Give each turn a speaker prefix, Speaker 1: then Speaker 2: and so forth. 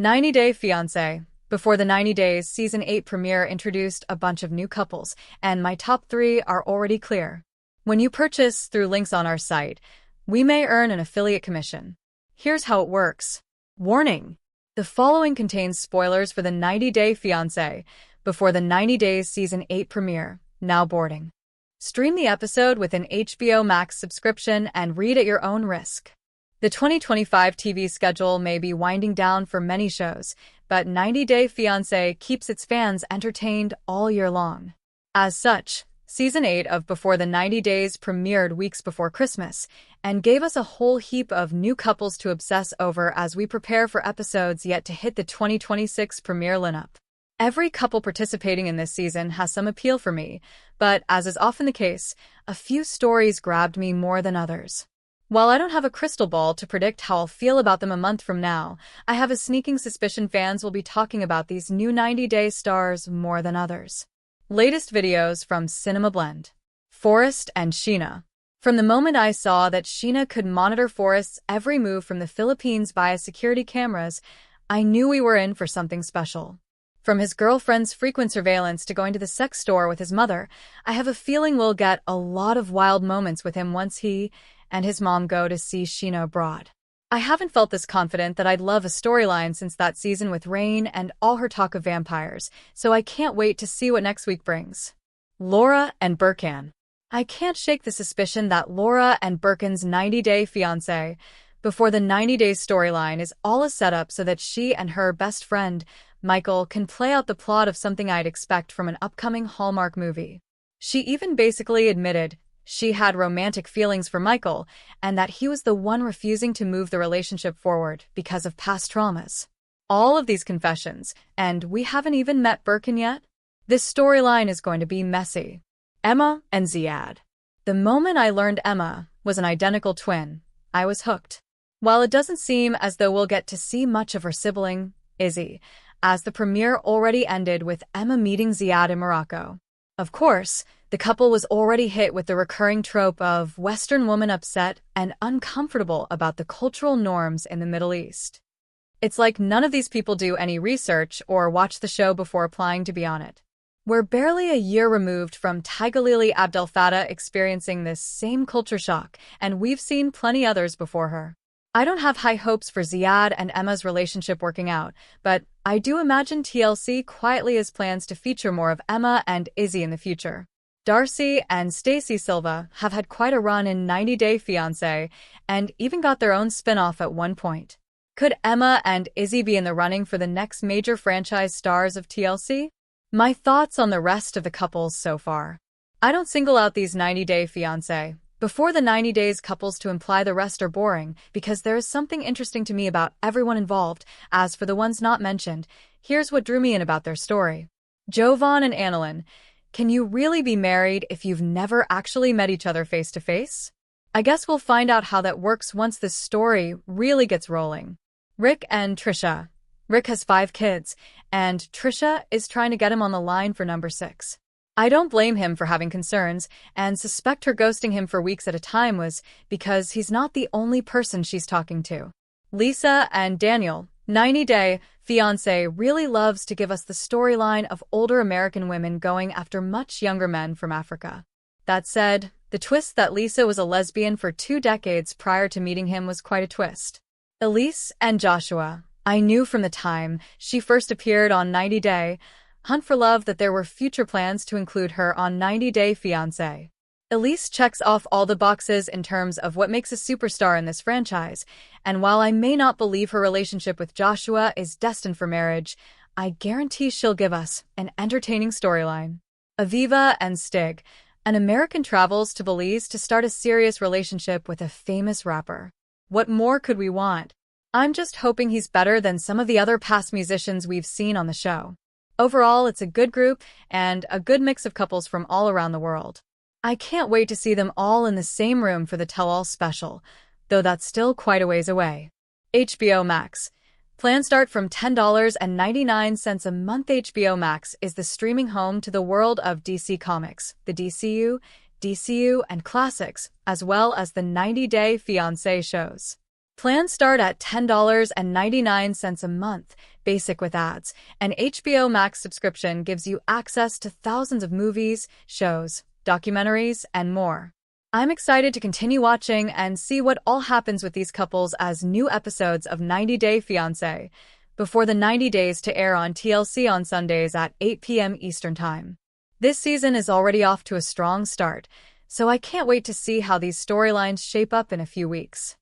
Speaker 1: 90-Day Fiancé. Before the 90 Days Season 8 premiere introduced a bunch of new couples, and my top 3 are already clear. When you purchase through links on our site, we may earn an affiliate commission. Here's how it works. Warning! The following contains spoilers for the 90-Day Fiancé before the 90 Days Season 8 premiere, now boarding. Stream the episode with an HBO Max subscription and read at your own risk. The 2025 TV schedule may be winding down for many shows, but 90-Day Fiancé keeps its fans entertained all year long. As such, Season 8 of Before the 90 Days premiered weeks before Christmas and gave us a whole heap of new couples to obsess over as we prepare for episodes yet to hit the 2026 premiere lineup. Every couple participating in this season has some appeal for me, but as is often the case, a few stories grabbed me more than others. While I don't have a crystal ball to predict how I'll feel about them a month from now, I have a sneaking suspicion fans will be talking about these new 90-day stars more than others. Latest videos from Cinema Blend. Forrest and Sheena. From the moment I saw that Sheena could monitor Forrest's every move from the Philippines via security cameras, I knew we were in for something special. From his girlfriend's frequent surveillance to going to the sex store with his mother, I have a feeling we'll get a lot of wild moments with him once he and his mom go to see Sheena abroad. I haven't felt this confident that I'd love a storyline since that season with Rain and all her talk of vampires, so I can't wait to see what next week brings. Laura and Birkan. I can't shake the suspicion that Laura and Birkan's 90-Day Fiancé before the 90 Days storyline is all a setup so that she and her best friend, Michael, can play out the plot of something I'd expect from an upcoming Hallmark movie. She even basically admitted she had romantic feelings for Michael and that he was the one refusing to move the relationship forward because of past traumas. All of these confessions, and we haven't even met Birkan yet? This storyline is going to be messy. Emma and Ziad. The moment I learned Emma was an identical twin, I was hooked. While it doesn't seem as though we'll get to see much of her sibling, Izzy, as the premiere already ended with Emma meeting Ziad in Morocco. Of course, the couple was already hit with the recurring trope of Western woman upset and uncomfortable about the cultural norms in the Middle East. It's like none of these people do any research or watch the show before applying to be on it. We're barely a year removed from Tigalili Abdel Fattah experiencing this same culture shock, and we've seen plenty others before her. I don't have high hopes for Ziad and Emma's relationship working out, but I do imagine TLC quietly has plans to feature more of Emma and Izzy in the future. Darcy and Stacey Silva have had quite a run in 90-Day Fiancé and even got their own spin-off at one point. Could Emma and Izzy be in the running for the next major franchise stars of TLC? My thoughts on the rest of the couples so far. I don't single out these 90-Day Fiancé before the 90 Days couples to imply the rest are boring, because there is something interesting to me about everyone involved. As for the ones not mentioned, here's what drew me in about their story. Jovan and Annalyn. Can you really be married if you've never actually met each other face to face? I guess we'll find out how that works once this story really gets rolling. Rick and Trisha. Rick has 5 kids, and Trisha is trying to get him on the line for number 6. I don't blame him for having concerns, and suspect her ghosting him for weeks at a time was because he's not the only person she's talking to. Lisa and Daniel. 90-Day Fiancé really loves to give us the storyline of older American women going after much younger men from Africa. That said, the twist that Lisa was a lesbian for 2 decades prior to meeting him was quite a twist. Elise and Joshua. I knew from the time she first appeared on 90-Day Hunt for Love that there were future plans to include her on 90-Day Fiancé. Elise checks off all the boxes in terms of what makes a superstar in this franchise, and while I may not believe her relationship with Joshua is destined for marriage, I guarantee she'll give us an entertaining storyline. Aviva and Stig. An American travels to Belize to start a serious relationship with a famous rapper. What more could we want? I'm just hoping he's better than some of the other past musicians we've seen on the show. Overall, it's a good group and a good mix of couples from all around the world. I can't wait to see them all in the same room for the tell-all special, though that's still quite a ways away. HBO Max. Plans start from $10.99 a month. HBO Max is the streaming home to the world of DC Comics, the DCU, and classics, as well as the 90-Day Fiancé shows. Plans start at $10.99 a month, basic with ads, and HBO Max subscription gives you access to thousands of movies, shows, documentaries, and more. I'm excited to continue watching and see what all happens with these couples as new episodes of 90 Day Fiancé, before the 90 days to air on TLC on Sundays at 8 p.m. Eastern Time. This season is already off to a strong start, so I can't wait to see how these storylines shape up in a few weeks.